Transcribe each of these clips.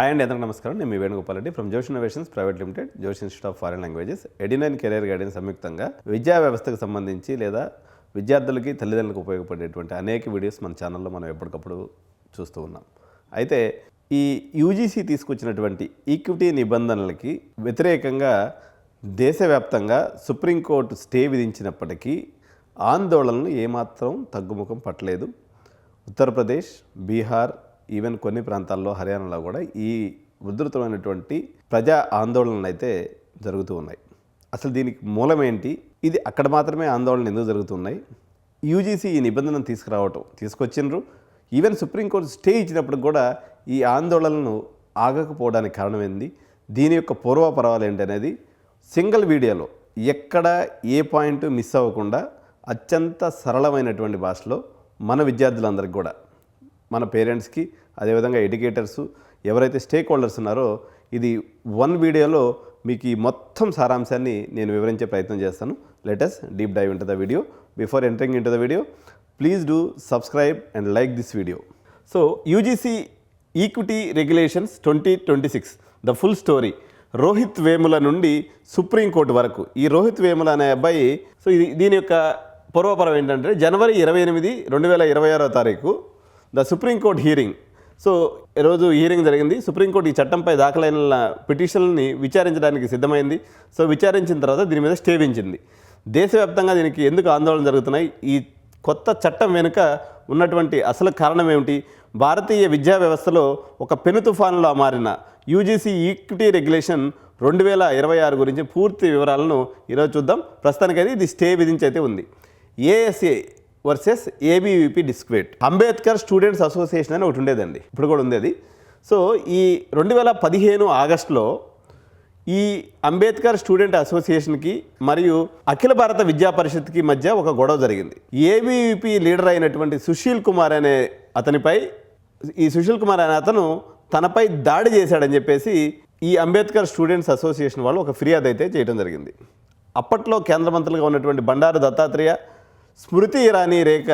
Hi అండి, అందరికీ నమస్కారం. నేను మీ వేణుగోపాల్ రెడ్డి ఫ్రమ్ జోష్ ఇన్నోవేషన్స్ ప్రైవేట్ లిమిటెడ్, జోష్ institute of foreign languages, adenine career guidance సంయుక్తంగా విద్యా వ్యవస్థకు సంబంధించి లేదా విద్యార్థులకి తల్లిదండ్రులకు ఉపయోగపడేటువంటి అనేక వీడియోస్ మన ఛానల్లో మనం ఎప్పటికప్పుడు చూస్తూ ఉన్నాం. అయితే ఈ యూజీసీ తీసుకొచ్చినటువంటి ఈక్విటీ నిబంధనలకి వ్యతిరేకంగా దేశవ్యాప్తంగా సుప్రీంకోర్టు స్టే విధించినప్పటికీ ఆందోళనలు ఏమాత్రం తగ్గుముఖం పట్టలేదు. ఉత్తరప్రదేశ్, బీహార్, ఈవెన్ కొన్ని ప్రాంతాల్లో హర్యానాలో కూడా ఈ ఉధృతమైనటువంటి ప్రజా ఆందోళనలు అయితే జరుగుతూ ఉన్నాయి. అసలు దీనికి మూలం ఏంటి? ఇది అక్కడ మాత్రమే ఆందోళనలు ఎందుకు జరుగుతున్నాయి? యూజీసీ ఈ నిబంధనను తీసుకొచ్చిండ్రు. ఈవెన్ సుప్రీంకోర్టు స్టే ఇచ్చినప్పుడు కూడా ఈ ఆందోళనను ఆగకపోవడానికి కారణం ఏంది? దీని యొక్క పూర్వపరాలు ఏంటి అనేది సింగిల్ వీడియోలో ఎక్కడ ఏ పాయింట్ మిస్ అవ్వకుండా అత్యంత సరళమైనటువంటి భాషలో మన విద్యార్థులందరికీ కూడా, మన పేరెంట్స్కి, అదేవిధంగా ఎడ్యుకేటర్సు, ఎవరైతే స్టేక్ హోల్డర్స్ ఉన్నారో, ఇది వన్ వీడియోలో మీకు ఈ మొత్తం సారాంశాన్ని నేను వివరించే ప్రయత్నం చేస్తాను. Let us deep dive into the video. Before entering into the video, please do subscribe and like this video. So UGC equity regulations 2026 the full story. Rohith Vemula నుండి సుప్రీంకోర్టు వరకు. ఈ రోహిత్ వేముల అనే అబ్బాయి, సో దీని యొక్క పూర్వపరం ఏంటంటే జనవరి 28, 2026 ద సుప్రీంకోర్టు హీరింగ్. సో ఈరోజు hearing జరిగింది. సుప్రీంకోర్టు ఈ చట్టంపై దాఖలైన పిటిషన్ని విచారించడానికి సిద్ధమైంది. సో విచారించిన తర్వాత దీని మీద స్టే విధించింది. దేశవ్యాప్తంగా దీనికి ఎందుకు ఆందోళన జరుగుతున్నాయి? ఈ కొత్త చట్టం వెనుక ఉన్నటువంటి అసలు కారణం ఏమిటి? భారతీయ విద్యా వ్యవస్థలో ఒక పెను తుఫానులా మారిన యూజీసీ ఈక్విటీ రెగ్యులేషన్ 2026 గురించి పూర్తి వివరాలను ఈరోజు చూద్దాం. ప్రస్తుతానికైతే ఇది స్టే విధించి అయితే ఉంది. ఏఎస్ఏ వర్సెస్ ఏబీవీపీ డిస్క్వేట్. అంబేద్కర్ స్టూడెంట్స్ అసోసియేషన్ అని ఒకటి ఉండేదండి, ఇప్పుడు కూడా ఉంది అది. సో ఈ 2015 ఆగస్టులో ఈ అంబేద్కర్ స్టూడెంట్ అసోసియేషన్కి మరియు అఖిల భారత విద్యా పరిషత్కి మధ్య ఒక గొడవ జరిగింది. ఏబీవీపీ లీడర్ అయినటువంటి సుశీల్ కుమార్ అనే అతనిపై, ఈ సుశీల్ కుమార్ అనే అతను తనపై దాడి చేశాడని చెప్పేసి ఈ అంబేద్కర్ స్టూడెంట్స్ అసోసియేషన్ వాళ్ళు ఒక ఫిర్యాదు అయితే చేయడం జరిగింది. అప్పట్లో కేంద్ర మంత్రులుగా ఉన్నటువంటి బండారు దత్తాత్రేయ, స్మృతి ఇరానీ రేఖ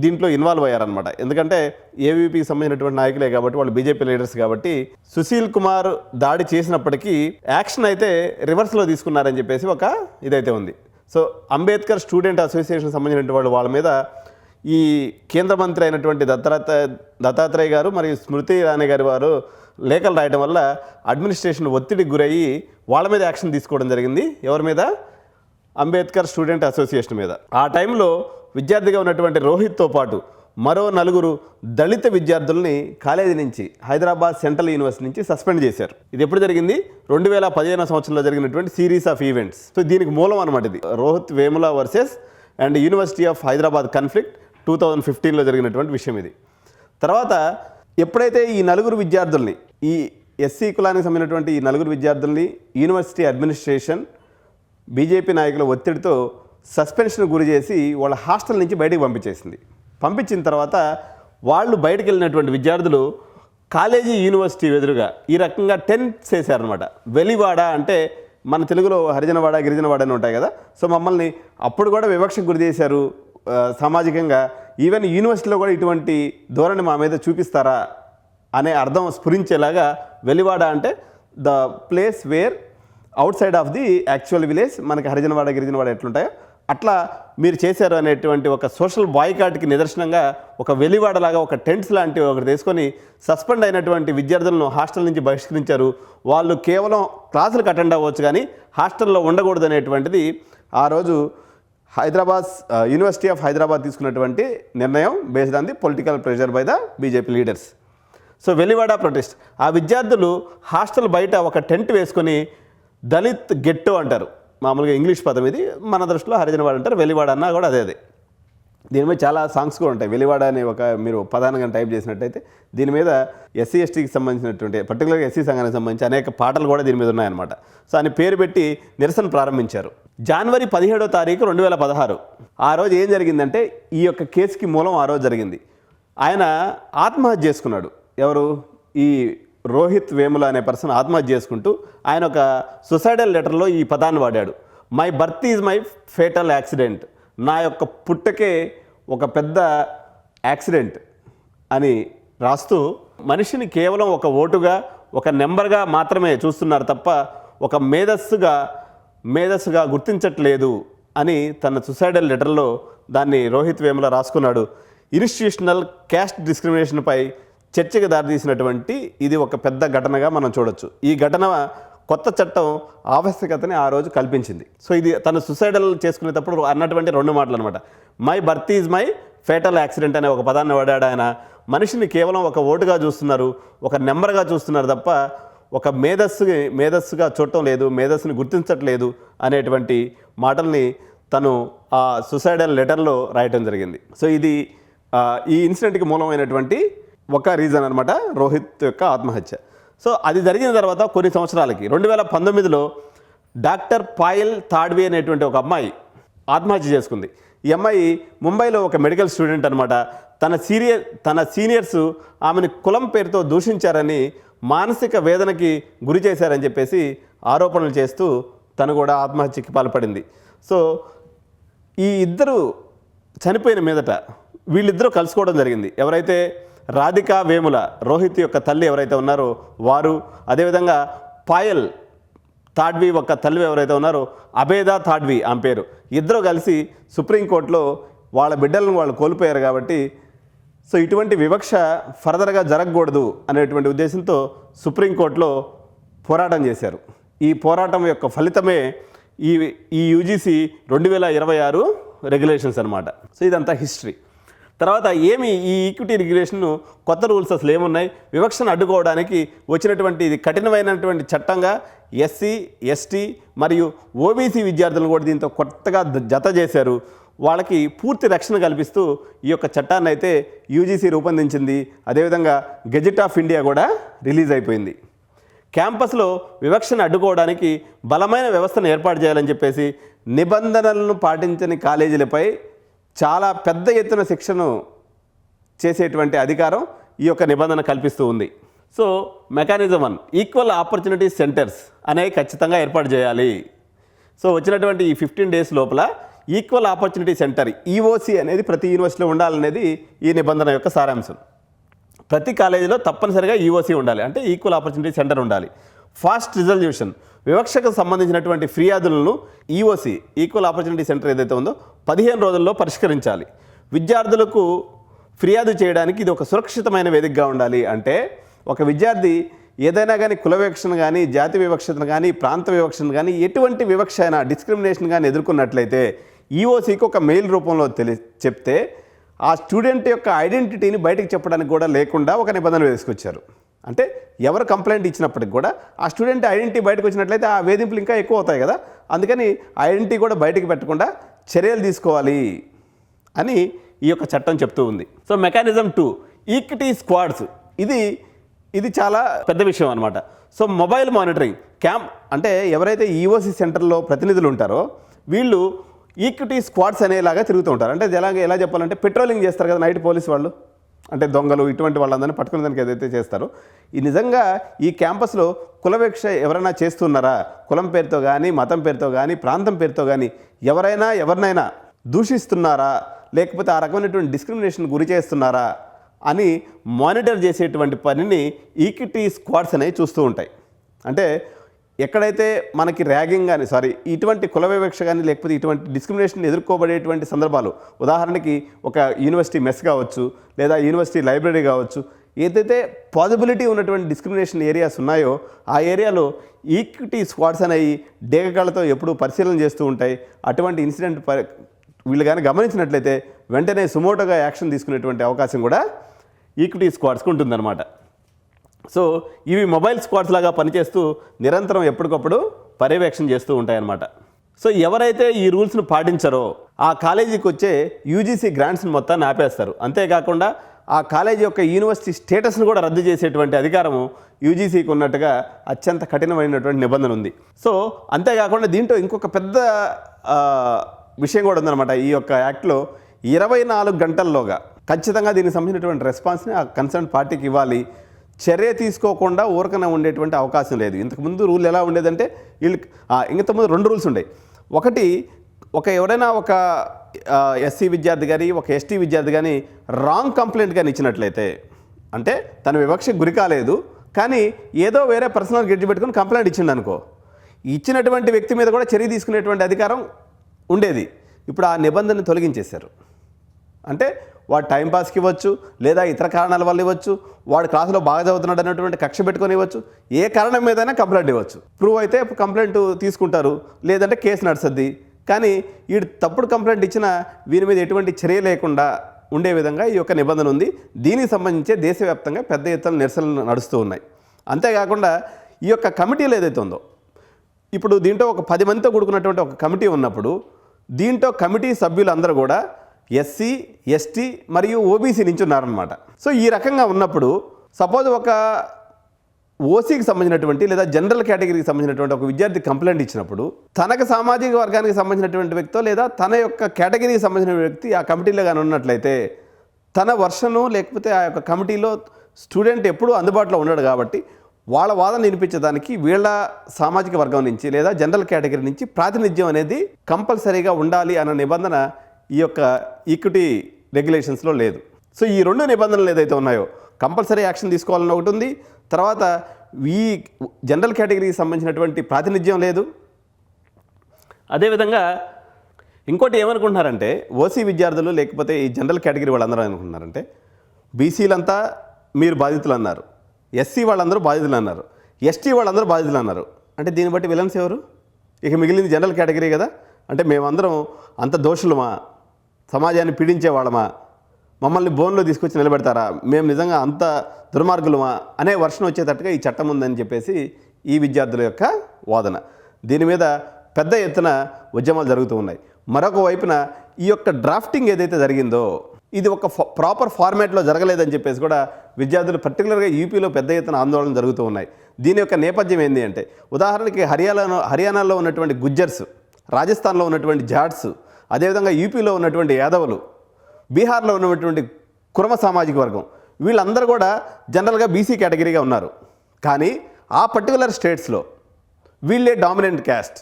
దీంట్లో ఇన్వాల్వ్ అయ్యారనమాట. ఎందుకంటే ఏబీవీపీకి సంబంధించినటువంటి నాయకులే కాబట్టి, వాళ్ళు బీజేపీ లీడర్స్ కాబట్టి. సుశీల్ కుమార్ దాడి చేసినప్పటికీ యాక్షన్ అయితే రివర్స్లో తీసుకున్నారని చెప్పేసి ఒక ఇదైతే ఉంది. సో అంబేద్కర్ స్టూడెంట్ అసోసియేషన్ సంబంధించినటువంటి వాళ్ళ మీద ఈ కేంద్ర మంత్రి అయినటువంటి దత్తాత్రేయ గారు మరియు స్మృతి ఇరానీ గారి వారు లేఖలు రాయడం వల్ల అడ్మినిస్ట్రేషన్ ఒత్తిడికి గురయ్యి వాళ్ళ మీద యాక్షన్ తీసుకోవడం జరిగింది. ఎవరి మీద? అంబేద్కర్ స్టూడెంట్ అసోసియేషన్ మీద. ఆ టైంలో విద్యార్థిగా ఉన్నటువంటి రోహిత్తో పాటు మరో 4 దళిత విద్యార్థుల్ని కాలేజీ నుంచి, హైదరాబాద్ సెంట్రల్ యూనివర్సిటీ నుంచి సస్పెండ్ చేశారు. ఇది ఎప్పుడు జరిగింది? 2015 సంవత్సరంలో జరిగినటువంటి సిరీస్ ఆఫ్ ఈవెంట్స్. సో దీనికి మూలం అనమాట ఇది. Rohith Vemula versus and university of Hyderabad conflict 2015లో జరిగినటువంటి విషయం ఇది. తర్వాత ఎప్పుడైతే ఈ 4 విద్యార్థుల్ని, ఈ ఎస్సీ కులానికి సంబంధించినటువంటి ఈ 4 విద్యార్థుల్ని యూనివర్సిటీ అడ్మినిస్ట్రేషన్ బీజేపీ నాయకుల ఒత్తిడితో సస్పెన్షన్ గురి చేసి వాళ్ళ హాస్టల్ నుంచి బయటకు పంపించేసింది. పంపించిన తర్వాత వాళ్ళు బయటకు వెళ్ళినటువంటి విద్యార్థులు కాలేజీ, యూనివర్సిటీ ఎదురుగా ఈ రకంగా టెంట్స్ వేశారనమాట. వెలివాడ అంటే మన తెలుగులో హరిజనవాడ, గిరిజనవాడ అని ఉంటాయి కదా. సో మమ్మల్ని అప్పుడు కూడా వివక్షకు గురి చేశారు సామాజికంగా. ఈవెన్ యూనివర్సిటీలో కూడా ఇటువంటి ధోరణి మా మీద చూపిస్తారా అనే అర్థం స్ఫురించేలాగా వెలివాడ అంటే the place where out side of the actual village. మనకి హరిజనవాడ, గిరిజనవాడ ఎట్లుంటాయో అట్లా మీరు చేశారు అనేటువంటి ఒక సోషల్ బాయ్కాట్కి నిదర్శనంగా ఒక వెలివాడలాగా ఒక టెంట్స్ లాంటివి ఒకటి తీసుకొని సస్పెండ్ అయినటువంటి విద్యార్థులను హాస్టల్ నుంచి బహిష్కరించారు. వాళ్ళు కేవలం క్లాసులకు అటెండ్ అవ్వచ్చు కానీ హాస్టల్లో ఉండకూడదు అనేటువంటిది ఆ రోజు యూనివర్సిటీ ఆఫ్ హైదరాబాద్ తీసుకున్నటువంటి నిర్ణయం, based on the political pressure by the BJP leaders. So Velivada protest. ఆ విద్యార్థులు హాస్టల్ బయట ఒక టెంట్ వేసుకొని, దళిత్ గెట్టో అంటారు మామూలుగా, ఇంగ్లీష్ పదం ఇది, మన దృష్టిలో హరిజనవాడ అంటారు. వెలివాడ అన్నా కూడా అదే. దీని మీద చాలా సాంగ్స్ కూడా ఉంటాయి. వెలివాడ అనే ఒక మీరు ప్రధానంగా టైప్ చేసినట్టయితే దీని మీద ఎస్సీ ఎస్టీకి సంబంధించినటువంటి, పర్టికులర్గా ఎస్సీ సంఘానికి సంబంధించి అనేక పాటలు కూడా దీని మీద ఉన్నాయన్నమాట. సో అని పేరు పెట్టి నిరసన ప్రారంభించారు. జనవరి 17, 2016 ఆ రోజు ఏం జరిగిందంటే, ఈ యొక్క కేసుకి మూలం ఆ రోజు జరిగింది. ఆయన ఆత్మహత్య చేసుకున్నాడు. ఎవరు? ఈ రోహిత్ వేముల అనే పర్సన్ ఆత్మహత్య చేసుకుంటూ ఆయన ఒక సూసైడల్ లెటర్లో ఈ పదాన్ని వాడాడు. My birth is my fatal accident. నా యొక్క పుట్టకే ఒక పెద్ద యాక్సిడెంట్ అని రాస్తూ మనిషిని కేవలం ఒక ఓటుగా, ఒక నెంబర్గా మాత్రమే చూస్తున్నారు తప్ప ఒక మేధస్సుగా గుర్తించట్లేదు అని తన సుసైడల్ లెటర్లో దాన్ని రోహిత్ వేముల రాసుకున్నాడు. ఇన్స్టిట్యూషనల్ క్యాస్ట్ డిస్క్రిమినేషన్పై చర్చకు దారితీసినటువంటి ఇది ఒక పెద్ద ఘటనగా మనం చూడొచ్చు. ఈ ఘటన కొత్త చట్టం ఆవశ్యకతని ఆ రోజు కల్పించింది. సో ఇది తను సుసైడల్ చేసుకునేటప్పుడు అన్నటువంటి 2 మాటలు అనమాట. My birth is my fatal accident అనే ఒక పదాన్ని వాడాడు ఆయన. మనిషిని కేవలం ఒక ఓటుగా చూస్తున్నారు, ఒక నెంబర్గా చూస్తున్నారు తప్ప ఒక మేధస్సుగా చూడటం లేదు, మేధస్సుని గుర్తించట్లేదు అనేటువంటి మాటల్ని తను ఆ సుసైడల్ లెటర్లో రాయటం జరిగింది. సో ఇది ఈ ఇన్సిడెంట్కి మూలమైనటువంటి ఒక రీజన్ అనమాట, రోహిత్ యొక్క ఆత్మహత్య. సో అది జరిగిన తర్వాత కొన్ని సంవత్సరాలకి 2019లో డాక్టర్ పాయల్ తాడ్వి అనేటువంటి ఒక అమ్మాయి ఆత్మహత్య చేసుకుంది. ఈ అమ్మాయి ముంబైలో ఒక మెడికల్ స్టూడెంట్ అనమాట. తన సీనియర్స్ ఆమెను కులం పేరుతో దూషించారని, మానసిక వేదనకి గురి చేశారని చెప్పేసి ఆరోపణలు చేస్తూ తను కూడా ఆత్మహత్యకి పాల్పడింది. సో ఈ ఇద్దరు చనిపోయిన మీదట వీళ్ళిద్దరూ కలుసుకోవడం జరిగింది. ఎవరైతే రాధికా వేముల, రోహిత్ యొక్క తల్లి ఎవరైతే ఉన్నారో వారు, అదేవిధంగా పాయల్ తాడ్వి యొక్క తల్లి ఎవరైతే ఉన్నారో అబేదా తాడ్వి ఆమె పేరు, ఇద్దరు కలిసి సుప్రీంకోర్టులో వాళ్ళ బిడ్డలను వాళ్ళు కోల్పోయారు కాబట్టి సో ఇటువంటి వివక్ష ఫర్దర్గా జరగకూడదు అనేటువంటి ఉద్దేశంతో సుప్రీంకోర్టులో పోరాటం చేశారు. ఈ పోరాటం యొక్క ఫలితమే ఈ యూజీసీ 2026 రెగ్యులేషన్స్ అనమాట. సో ఇదంతా హిస్టరీ. తర్వాత ఈ ఈక్విటీ రెగ్యులేషన్ కొత్త రూల్స్ అసలు ఏమున్నాయి, వివక్షను అడ్డుకోవడానికి వచ్చినటువంటి ఇది కఠినమైనటువంటి చట్టంగా ఎస్సీ, ఎస్టీ మరియు ఓబీసీ విద్యార్థులను కూడా దీంతో కొత్తగా జత చేశారు. వాళ్ళకి పూర్తి రక్షణ కల్పిస్తూ ఈ యొక్క చట్టాన్ని అయితే యూజీసీ రూపొందించింది. అదేవిధంగా గెజెట్ ఆఫ్ ఇండియా కూడా రిలీజ్ అయిపోయింది. క్యాంపస్లో వివక్షను అడ్డుకోవడానికి బలమైన వ్యవస్థను ఏర్పాటు చేయాలని చెప్పేసి నిబంధనలను పాటించని కాలేజీలపై చాలా పెద్ద ఎత్తున శిక్షను చేసేటువంటి అధికారం ఈ యొక్క నిబంధన కల్పిస్తూ ఉంది. So mechanism 1, equal opportunity centres అనేవి ఖచ్చితంగా ఏర్పాటు చేయాలి. సో వచ్చినటువంటి ఈ 15 days లోపల ఈక్వల్ ఆపర్చునిటీ సెంటర్ ఈఓసి అనేది ప్రతి యూనివర్సిటీలో ఉండాలనేది ఈ నిబంధన యొక్క సారాంశం. ప్రతి కాలేజీలో తప్పనిసరిగా ఈఓసి ఉండాలి, అంటే ఈక్వల్ ఆపర్చునిటీ సెంటర్ ఉండాలి. ఫాస్ట్ రిజల్యూషన్, వివక్షకు సంబంధించినటువంటి ఫిర్యాదులను ఈఓసి ఈక్వల్ ఆపర్చునిటీ సెంటర్ ఏదైతే ఉందో 15 రోజుల్లో పరిష్కరించాలి. విద్యార్థులకు ఫిర్యాదు చేయడానికి ఇది ఒక సురక్షితమైన వేదికగా ఉండాలి. అంటే ఒక విద్యార్థి ఏదైనా కానీ కుల వివక్షను కానీ, జాతి వివక్షను కానీ, ప్రాంత వివక్షను కానీ, ఎటువంటి వివక్ష అయినా డిస్క్రిమినేషన్ కానీ ఎదుర్కొన్నట్లయితే ఈఓసికి ఒక మెయిల్ రూపంలో చెప్తే ఆ స్టూడెంట్ యొక్క ఐడెంటిటీని బయటకు చెప్పడానికి కూడా లేకుండా ఒక నిబంధన వేసుకొచ్చారు. అంటే ఎవరు కంప్లైంట్ ఇచ్చినప్పటికి కూడా ఆ స్టూడెంట్ ఐడెంటిటీ బయటకు వచ్చినట్లయితే ఆ వేధింపులు ఇంకా ఎక్కువ అవుతాయి కదా, అందుకని ఐడెంటిటీ కూడా బయటకు పెట్టకుండా చర్యలు తీసుకోవాలి అని ఈ యొక్క చట్టం చెప్తూ ఉంది. సో మెకానిజం 2, ఈక్విటీ స్క్వాడ్స్, ఇది చాలా పెద్ద విషయం అనమాట. సో మొబైల్ మానిటరింగ్ అంటే ఎవరైతే ఈఓసి సెంటర్లో ప్రతినిధులు ఉంటారో వీళ్ళు ఈక్విటీ స్క్వాడ్స్ అనేలాగా తిరుగుతూ ఉంటారు. అంటే ఎలా చెప్పాలంటే పెట్రోలింగ్ చేస్తారు కదా నైట్ పోలీస్ వాళ్ళు, అంటే దొంగలు ఇటువంటి వాళ్ళందరినీ పట్టుకునే దానికి ఏదైతే చేస్తారో ఈ నిజంగా ఈ క్యాంపస్లో కుల వివక్ష ఎవరైనా చేస్తున్నారా, కులం పేరుతో కానీ, మతం పేరుతో కానీ, ప్రాంతం పేరుతో కానీ ఎవరినైనా దూషిస్తున్నారా, లేకపోతే ఆ రకమైనటువంటి డిస్క్రిమినేషన్ గురి చేస్తున్నారా అని మానిటర్ చేసేటువంటి పనిని ఈక్విటీ స్క్వాడ్స్ అనేవి చూస్తూ ఉంటాయి. అంటే ఎక్కడైతే మనకి ర్యాగింగ్ కానీ ఇటువంటి కుల వివక్ష కానీ లేకపోతే ఇటువంటి డిస్క్రిమినేషన్ ఎదుర్కోబడేటువంటి సందర్భాలు, ఉదాహరణకి ఒక యూనివర్సిటీ మెస్ కావచ్చు, లేదా యూనివర్సిటీ లైబ్రరీ కావచ్చు, ఏదైతే పాజిబిలిటీ ఉన్నటువంటి డిస్క్రిమినేషన్ ఏరియాస్ ఉన్నాయో ఆ ఏరియాలో ఈక్విటీ స్క్వాడ్స్ అనేవి డేగకాళ్ళతో ఎప్పుడూ పరిశీలన చేస్తూ ఉంటాయి. అటువంటి ఇన్సిడెంట్ వీళ్ళు కానీ గమనించినట్లయితే వెంటనే సుమోటోగా యాక్షన్ తీసుకునేటువంటి అవకాశం కూడా ఈక్విటీ స్క్వాడ్స్కి ఉంటుందన్నమాట. సో ఇవి మొబైల్ స్క్వాడ్స్ లాగా పనిచేస్తూ నిరంతరం ఎప్పటికప్పుడు పర్యవేక్షణ చేస్తూ ఉంటాయన్నమాట. సో ఎవరైతే ఈ రూల్స్ను పాటించారో ఆ కాలేజీకి వచ్చే యూజీసీ గ్రాంట్స్ని మొత్తాన్ని ఆపేస్తారు. అంతేకాకుండా ఆ కాలేజీ యొక్క యూనివర్సిటీ స్టేటస్ను కూడా రద్దు చేసేటువంటి అధికారము యూజీసీకి ఉన్నట్టుగా అత్యంత కఠినమైనటువంటి నిబంధన ఉంది. సో అంతేకాకుండా దీంట్లో ఇంకొక పెద్ద విషయం కూడా ఉందన్నమాట. ఈ యొక్క యాక్ట్లో 24 గంటల్లోగా ఖచ్చితంగా దీనికి సంబంధించినటువంటి రెస్పాన్స్ని ఆ కన్సర్న్ పార్టీకి ఇవ్వాలి. చర్య తీసుకోకుండా ఊరకనే ఉండేటువంటి అవకాశం లేదు. ఇంతకుముందు రూల్ ఎలా ఉండేదంటే ఇంతకుముందు 2 రూల్స్ ఉండేవి. ఒకటి, ఎవరైనా ఒక ఎస్సీ విద్యార్థి కానీ ఒక ఎస్టీ విద్యార్థి కానీ రాంగ్ కంప్లైంట్ కానీ ఇచ్చినట్లయితే, అంటే తన వివక్షకు గురి కాలేదు కానీ ఏదో వేరే పర్సనల్ గెడ్జి పెట్టుకుని కంప్లైంట్ ఇచ్చిండు అనుకో, ఇచ్చినటువంటి వ్యక్తి మీద కూడా చర్య తీసుకునేటువంటి అధికారం ఉండేది. ఇప్పుడు ఆ నిబంధనని తొలగించేశారు. అంటే వాడు టైంపాస్కి ఇవ్వచ్చు, లేదా ఇతర కారణాల వల్ల ఇవ్వచ్చు, వాడు క్లాసులో బాగా చదువుతున్నాడు అనేటువంటి కక్ష పెట్టుకొని ఇవ్వచ్చు, ఏ కారణం మీదైనా కంప్లైంట్ ఇవ్వచ్చు. ప్రూవ్ అయితే కంప్లైంట్ తీసుకుంటారు, లేదంటే కేసు నడుస్తుంది. కానీ వీడు తప్పుడు కంప్లైంట్ ఇచ్చినా వీరి మీద ఎటువంటి చర్య లేకుండా ఉండే విధంగా ఈ యొక్క నిబంధన ఉంది. దీనికి సంబంధించి దేశవ్యాప్తంగా పెద్ద ఎత్తున నిరసనలు నడుస్తూ ఉన్నాయి. అంతేకాకుండా ఈ యొక్క కమిటీలు ఏదైతే ఉందో, ఇప్పుడు దీంట్లో ఒక 10 మందితో కూడుకున్నటువంటి ఒక కమిటీ ఉన్నప్పుడు దీంట్లో కమిటీ సభ్యులందరూ కూడా ఎస్సీ, ఎస్టీ మరియు ఓబీసీ నుంచి ఉన్నారనమాట. సో ఈ రకంగా ఉన్నప్పుడు సపోజ్ ఒక ఓసీకి సంబంధించినటువంటి లేదా జనరల్ కేటగిరీకి సంబంధించినటువంటి ఒక విద్యార్థి కంప్లైంట్ ఇచ్చినప్పుడు తనకు సామాజిక వర్గానికి సంబంధించినటువంటి వ్యక్తో లేదా తన యొక్క కేటగిరీకి సంబంధించిన వ్యక్తి ఆ కమిటీలో కానీ ఉన్నట్లయితే తన వర్షను లేకపోతే ఆ యొక్క కమిటీలో స్టూడెంట్ ఎప్పుడూ అందుబాటులో ఉన్నాడు కాబట్టి వాళ్ళ వాదన వినిపించడానికి వీళ్ళ సామాజిక వర్గం నుంచి లేదా జనరల్ కేటగిరీ నుంచి ప్రాతినిధ్యం అనేది కంపల్సరీగా ఉండాలి అన్న నిబంధన ఈ యొక్క ఈక్విటీ రెగ్యులేషన్స్లో లేదు. సో ఈ 2 నిబంధనలు ఏదైతే ఉన్నాయో కంపల్సరీ యాక్షన్ తీసుకోవాలని ఒకటి ఉంది. తర్వాత ఈ జనరల్ కేటగిరీకి సంబంధించినటువంటి ప్రాతినిధ్యం లేదు. అదేవిధంగా ఇంకోటి ఏమనుకుంటున్నారంటే ఓసీ విద్యార్థులు లేకపోతే ఈ జనరల్ కేటగిరీ వాళ్ళందరూ అనుకుంటున్నారంటే బీసీలంతా మీరు బాధితులు అన్నారు, ఎస్సీ వాళ్ళందరూ బాధితులు అన్నారు, ఎస్టీ వాళ్ళందరూ బాధితులు అన్నారు. అంటే దీన్ని బట్టి విలన్స్ ఎవరు? ఇక మిగిలింది జనరల్ కేటగిరీ కదా. అంటే మేమందరం అంత దోషులమా, సమాజాన్ని పీడించే వాళ్ళమా, మమ్మల్ని బోన్లో తీసుకొచ్చి నిలబెడతారా, మేము నిజంగా అంత దుర్మార్గులమా అనే వర్షం వచ్చేటట్టుగా ఈ చట్టం ఉందని చెప్పేసి ఈ విద్యార్థుల యొక్క వాదన. దీని మీద పెద్ద ఎత్తున ఉద్యమాలు జరుగుతూ ఉన్నాయి. మరొక వైపున ఈ యొక్క డ్రాఫ్టింగ్ ఏదైతే జరిగిందో ఇది ఒక ప్రాపర్ ఫార్మాట్లో జరగలేదని చెప్పేసి కూడా విద్యార్థులు పర్టికులర్గా యూపీలో పెద్ద ఎత్తున ఆందోళన జరుగుతూ ఉన్నాయి. దీని యొక్క నేపథ్యం ఏంటి అంటే ఉదాహరణకి హర్యానాలో ఉన్నటువంటి గుజ్జర్స్, రాజస్థాన్లో ఉన్నటువంటి జాట్స్, అదేవిధంగా యూపీలో ఉన్నటువంటి యాదవులు, బీహార్లో ఉన్నటువంటి కుర్మ సామాజిక వర్గం వీళ్ళందరూ కూడా జనరల్గా బీసీ కేటగిరీగా ఉన్నారు. కానీ ఆ పర్టికులర్ స్టేట్స్లో వీళ్ళే డామినెంట్ క్యాస్ట్.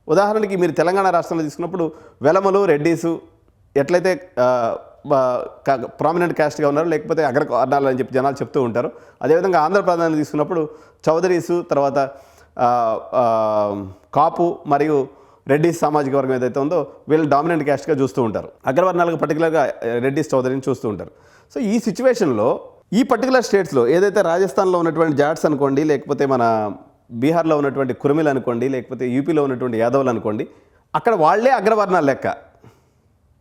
ఉదాహరణకి మీరు తెలంగాణ రాష్ట్రంలో తీసుకున్నప్పుడు వెలమలు, రెడ్డీసు ఎట్లయితే ప్రామినెంట్ క్యాస్ట్గా ఉన్నారు, లేకపోతే అగ్రవర్ణాలు అని చెప్పి జనాలు చెప్తూ ఉంటారు. అదేవిధంగా ఆంధ్రప్రదేశ్ తీసుకున్నప్పుడు చౌదరీసు, తర్వాత కాపు మరియు రెడ్డిస్ సామాజిక వర్గం ఏదైతే ఉందో వీళ్ళు డామినెంట్ క్యాస్ట్గా చూస్తూ ఉంటారు. అగ్రవర్ణాలకు పర్టికులర్గా రెడ్డిస్, చౌదరిని చూస్తూ ఉంటారు. సో ఈ సిచ్యువేషన్లో ఈ పర్టికులర్ స్టేట్స్లో ఏదైతే రాజస్థాన్లో ఉన్నటువంటి జాట్స్ అనుకోండి, లేకపోతే మన బీహార్లో ఉన్నటువంటి కుర్మిలు అనుకోండి, లేకపోతే యూపీలో ఉన్నటువంటి యాదవులు అనుకోండి, అక్కడ వాళ్లే అగ్రవర్ణాలు లెక్క.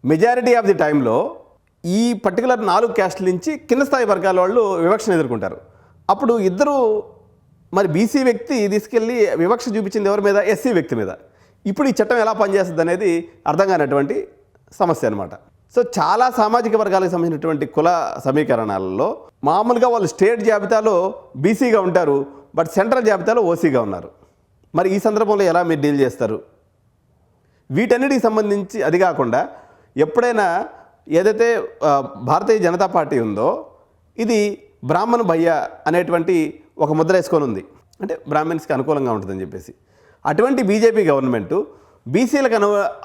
మెజారిటీ ఆఫ్ ది టైంలో ఈ పర్టికులర్ 4 క్యాస్ట్ల నుంచి కింద స్థాయి వర్గాల వాళ్ళు వివక్షను ఎదుర్కొంటారు. అప్పుడు ఇద్దరు మరి బీసీ వ్యక్తి తీసుకెళ్ళి వివక్ష చూపించింది ఎవరి మీద? ఎస్సీ వ్యక్తి మీద. ఇప్పుడు ఈ చట్టం ఎలా పనిచేస్తుంది అనేది అర్థం కానటువంటి సమస్య అనమాట. సో చాలా సామాజిక వర్గాలకు సంబంధించినటువంటి కుల సమీకరణాలలో మామూలుగా వాళ్ళు స్టేట్ జాబితాలో బీసీగా ఉంటారు, బట్ సెంట్రల్ జాబితాలో ఓసీగా ఉన్నారు. మరి ఈ సందర్భంలో ఎలా మీరు డీల్ చేస్తారు? వీటన్నిటికి సంబంధించి అది కాకుండా ఎప్పుడైనా ఏదైతే భారతీయ జనతా పార్టీ ఉందో ఇది బ్రాహ్మణ్ భయ్య అనేటువంటి ఒక ముద్ర వేసుకొని ఉంది, అంటే బ్రాహ్మణ్స్కి అనుకూలంగా ఉంటుందని చెప్పేసి. అటువంటి బీజేపీ గవర్నమెంటు బీసీలకు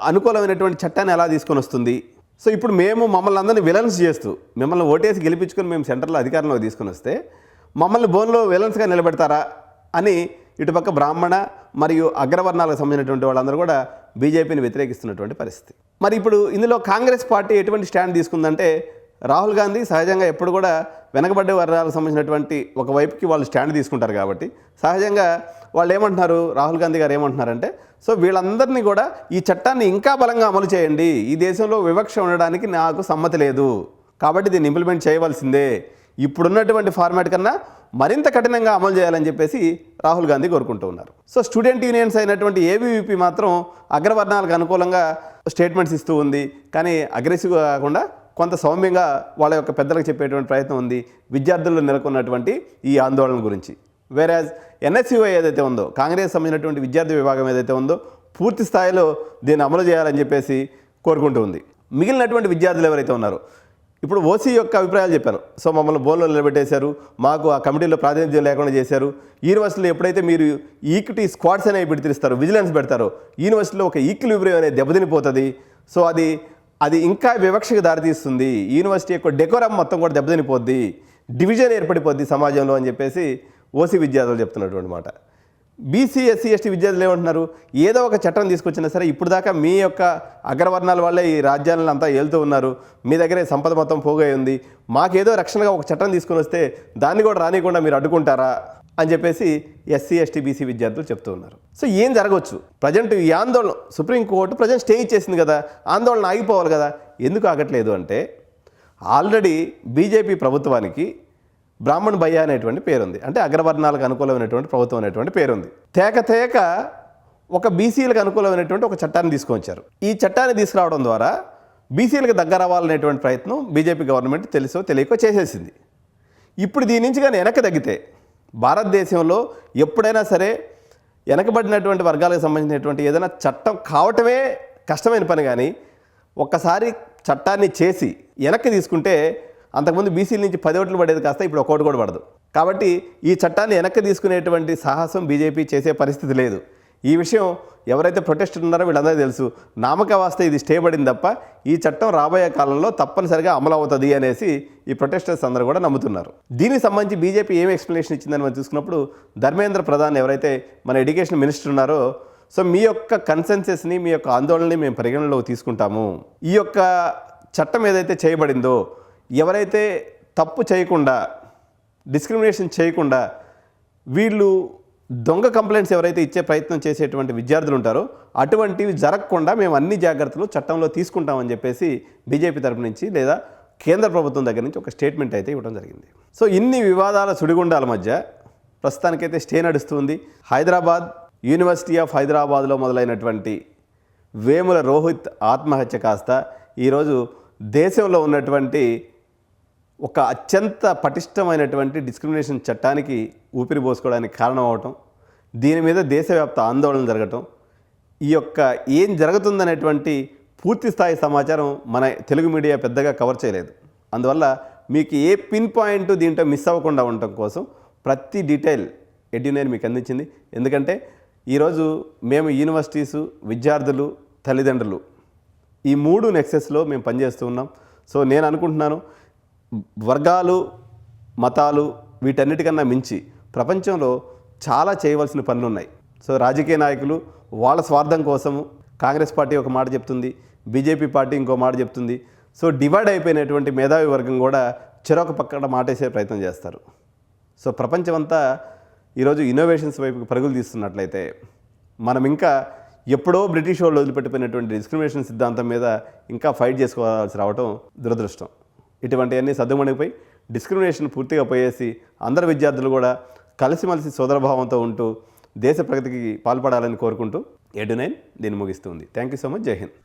అనుకూలమైనటువంటి చట్టాన్ని ఎలా తీసుకొని వస్తుంది? సో ఇప్పుడు మమ్మల్ని అందరినీ విలన్స్ చేస్తూ మిమ్మల్ని ఓటేసి గెలిపించుకొని మేము సెంటర్లో అధికారంలోకి తీసుకొని వస్తే మమ్మల్ని బోన్లో విలన్స్గా నిలబెడతారా అని ఇటుపక్క బ్రాహ్మణ మరియు అగ్రవర్ణాలకు సంబంధించినటువంటి వాళ్ళందరూ కూడా బీజేపీని వ్యతిరేకిస్తున్నటువంటి పరిస్థితి. మరి ఇప్పుడు ఇందులో కాంగ్రెస్ పార్టీ ఎటువంటి స్టాండ్ తీసుకుందంటే రాహుల్ గాంధీ సహజంగా ఎప్పుడు కూడా వెనకబడ్డ వర్గాలకు సంబంధించినటువంటి ఒక వైపుకి వాళ్ళు స్టాండ్ తీసుకుంటారు కాబట్టి సహజంగా వాళ్ళు ఏమంటున్నారు, రాహుల్ గాంధీ గారు ఏమంటున్నారంటే సో వీళ్ళందరినీ కూడా ఈ చట్టాన్ని ఇంకా బలంగా అమలు చేయండి, ఈ దేశంలో వివక్ష ఉండడానికి నాకు సమ్మతి లేదు కాబట్టి దీన్ని ఇంప్లిమెంట్ చేయవలసిందే, ఇప్పుడున్నటువంటి ఫార్మాట్ కన్నా మరింత కఠినంగా అమలు చేయాలని చెప్పేసి రాహుల్ గాంధీ కోరుకుంటూ ఉన్నారు. సో స్టూడెంట్ యూనియన్స్ అయినటువంటి ఏబీవీపీ మాత్రం అగ్రవర్ణాలకు అనుకూలంగా స్టేట్మెంట్స్ ఇస్తూ ఉంది, కానీ అగ్రెసివ్గా కాకుండా కొంత సౌమ్యంగా వాళ్ళ యొక్క పెద్దలకు చెప్పేటువంటి ప్రయత్నం ఉంది విద్యార్థుల్లో నెలకొన్నటువంటి ఈ ఆందోళన గురించి. వేరాజ్ ఎన్ఎస్యుఐ ఏదైతే ఉందో, కాంగ్రెస్ సంబంధించినటువంటి విద్యార్థి విభాగం ఏదైతే ఉందో పూర్తి స్థాయిలో దీన్ని అమలు చేయాలని చెప్పేసి కోరుకుంటూ ఉంది. మిగిలినటువంటి విద్యార్థులు ఎవరైతే ఉన్నారో ఇప్పుడు ఓసీ యొక్క అభిప్రాయాలు చెప్పారు. సో మమ్మల్ని బోన్లో నిలబెట్టేశారు, మాకు ఆ కమిటీలో ప్రాతినిధ్యం లేకుండా చేశారు, యూనివర్సిటీలో ఎప్పుడైతే మీరు ఈక్విటీ స్క్వాడ్స్ అనేవి పెడతారో, విజిలెన్స్ పెడతారో యూనివర్సిటీలో ఒక ఈక్విలిబ్రియం అనేది దెబ్బతినిపోతుంది. సో అది ఇంకా వివక్షకు దారితీస్తుంది, యూనివర్సిటీ యొక్క డెకోరం మొత్తం కూడా దెబ్బతినిపోద్ది, డివిజన్ ఏర్పడిపోద్ది సమాజంలో అని చెప్పేసి ఓసీ విద్యార్థులు చెప్తున్నటువంటి మాట. బీసీ ఎస్సీ ఎస్టీ విద్యార్థులు ఏమంటున్నారు, ఏదో ఒక చట్టం తీసుకొచ్చినా సరే ఇప్పుడు దాకా మీ యొక్క అగ్రవర్ణాల వల్లే ఈ రాజ్యాలను అంతా ఏలుతూ ఉన్నారు, మీ దగ్గరే సంపద మొత్తం పోగై ఉంది, మాకేదో రక్షణగా ఒక చట్టం తీసుకొని వస్తే దాన్ని కూడా రానికుండా మీరు అడ్డుకుంటారా అని చెప్పేసి ఎస్సీ ఎస్టీ బీసీ విద్యార్థులు చెప్తూ ఉన్నారు. సో ఏం జరగవచ్చు, ప్రజెంట్ ఈ ఆందోళన సుప్రీంకోర్టు ప్రజెంట్ స్టే ఇచ్చేసింది కదా, ఆందోళన ఆగిపోవాలి కదా. ఎందుకు ఆగట్లేదు అంటే ఆల్రెడీ బీజేపీ ప్రభుత్వానికి బ్రాహ్మణ్ భయ్య అనేటువంటి పేరుంది, అంటే అగ్రవర్ణాలకు అనుకూలమైనటువంటి ప్రభుత్వం అనేటువంటి పేరుంది. తేక ఒక బీసీలకు అనుకూలమైనటువంటి ఒక చట్టాన్ని తీసుకొచ్చారు. ఈ చట్టాన్ని తీసుకురావడం ద్వారా బీసీలకు దగ్గర అవ్వాలనేటువంటి ప్రయత్నం బీజేపీ గవర్నమెంట్ తెలుసో తెలియకో చేసేసింది. ఇప్పుడు దీని నుంచి కానీ వెనక్కి తగ్గితే భారతదేశంలో ఎప్పుడైనా సరే వెనకబడినటువంటి వర్గాలకు సంబంధించినటువంటి ఏదైనా చట్టం కావటమే కష్టమైన పని, కానీ ఒక్కసారి చట్టాన్ని చేసి వెనక్కి తీసుకుంటే అంతకుముందు బీసీల నుంచి 10 ఓట్లు పడేది కాస్త ఇప్పుడు 1 ఓటు కూడా పడదు. కాబట్టి ఈ చట్టాన్ని వెనక్కి తీసుకునేటువంటి సాహసం బీజేపీ చేసే పరిస్థితి లేదు. ఈ విషయం ఎవరైతే ప్రొటెస్ట్ ఉన్నారో వీళ్ళందరికీ తెలుసు. నామకవాస్తే ఇది స్టే పడింది తప్ప ఈ చట్టం రాబోయే కాలంలో తప్పనిసరిగా అమలు అవుతుంది అనేసి ఈ ప్రొటెస్టర్స్ అందరూ కూడా నమ్ముతున్నారు. దీనికి సంబంధించి బీజేపీ ఏం ఎక్స్ప్లెనేషన్ ఇచ్చిందని మనం చూసుకున్నప్పుడు ధర్మేంద్ర ప్రధాన్ ఎవరైతే మన ఎడ్యుకేషన్ మినిస్టర్ ఉన్నారో, సో మీ యొక్క కన్సెన్సెస్ని మీ యొక్క ఆందోళనని మేము పరిగణనలోకి తీసుకుంటాము. ఈ యొక్క చట్టం ఏదైతే చేయబడిందో ఎవరైతే తప్పు చేయకుండా డిస్క్రిమినేషన్ చేయకుండా వీళ్ళు దొంగ కంప్లైంట్స్ ఎవరైతే ఇచ్చే ప్రయత్నం చేసేటువంటి విద్యార్థులు ఉంటారో అటువంటివి జరగకుండా మేము అన్ని జాగ్రత్తలు చట్టంలో తీసుకుంటామని చెప్పేసి బీజేపీ తరపు నుంచి లేదా కేంద్ర ప్రభుత్వం దగ్గర నుంచి ఒక స్టేట్మెంట్ అయితే ఇవ్వడం జరిగింది. సో ఇన్ని వివాదాల సుడిగుండాల మధ్య ప్రస్తుతానికైతే స్టే నడుస్తుంది. హైదరాబాద్ యూనివర్సిటీ ఆఫ్ హైదరాబాద్లో మొదలైనటువంటి వేముల రోహిత్ ఆత్మహత్య కాస్త ఈరోజు దేశంలో ఉన్నటువంటి ఒక అత్యంత పటిష్టమైనటువంటి డిస్క్రిమినేషన్ చట్టానికి ఊపిరి పోసుకోవడానికి కారణం అవటం, దీని మీద దేశవ్యాప్త ఆందోళన జరగటం, ఈ యొక్క ఏం జరుగుతుందనేటువంటి పూర్తి స్థాయి సమాచారం మన తెలుగు మీడియా పెద్దగా కవర్ చేయలేదు. అందువల్ల మీకు ఏ పిన్ పాయింట్ దీంట్లో మిస్ అవ్వకుండా ఉండటం కోసం ప్రతి డీటెయిల్ ఎడ్యునైన్ మీకు అందించింది. ఎందుకంటే ఈరోజు మేము యూనివర్సిటీసు, విద్యార్థులు, తల్లిదండ్రులు ఈ 3 నెక్సెస్లో మేము పనిచేస్తూ ఉన్నాం. సో నేను అనుకుంటున్నాను వర్గాలు, మతాలు వీటన్నిటికన్నా మించి ప్రపంచంలో చాలా చేయవలసిన పనులు ఉన్నాయి. సో రాజకీయ నాయకులు వాళ్ళ స్వార్థం కోసము కాంగ్రెస్ పార్టీ ఒక మాట చెప్తుంది, బీజేపీ పార్టీ ఇంకో మాట చెప్తుంది. సో డివైడ్ అయిపోయినటువంటి మేధావి వర్గం కూడా చెరొక పక్కన మాటేసే ప్రయత్నం చేస్తారు. సో ప్రపంచమంతా ఈరోజు ఇన్నోవేషన్స్ వైపుకి పరుగులు తీస్తున్నట్లయితే మనం ఇంకా ఎప్పుడో బ్రిటిష్ వాళ్ళు వదిలిపెట్టిపోయినటువంటి డిస్క్రిమినేషన్ సిద్ధాంతం మీద ఇంకా ఫైట్ చేసుకోవాల్సి రావడం దురదృష్టం. ఇటువంటివన్నీ సద్దుమణిగిపోయి డిస్క్రిమినేషన్ పూర్తిగా పోయేసి అందరు విద్యార్థులు కూడా కలిసిమెలిసి సోదరభావంతో ఉంటూ దేశ ప్రగతికి పాల్పడాలని కోరుకుంటూ ఎడ్యునైన్ దీన్ని ముగిస్తుంది. Thank you so much. Jai Hind.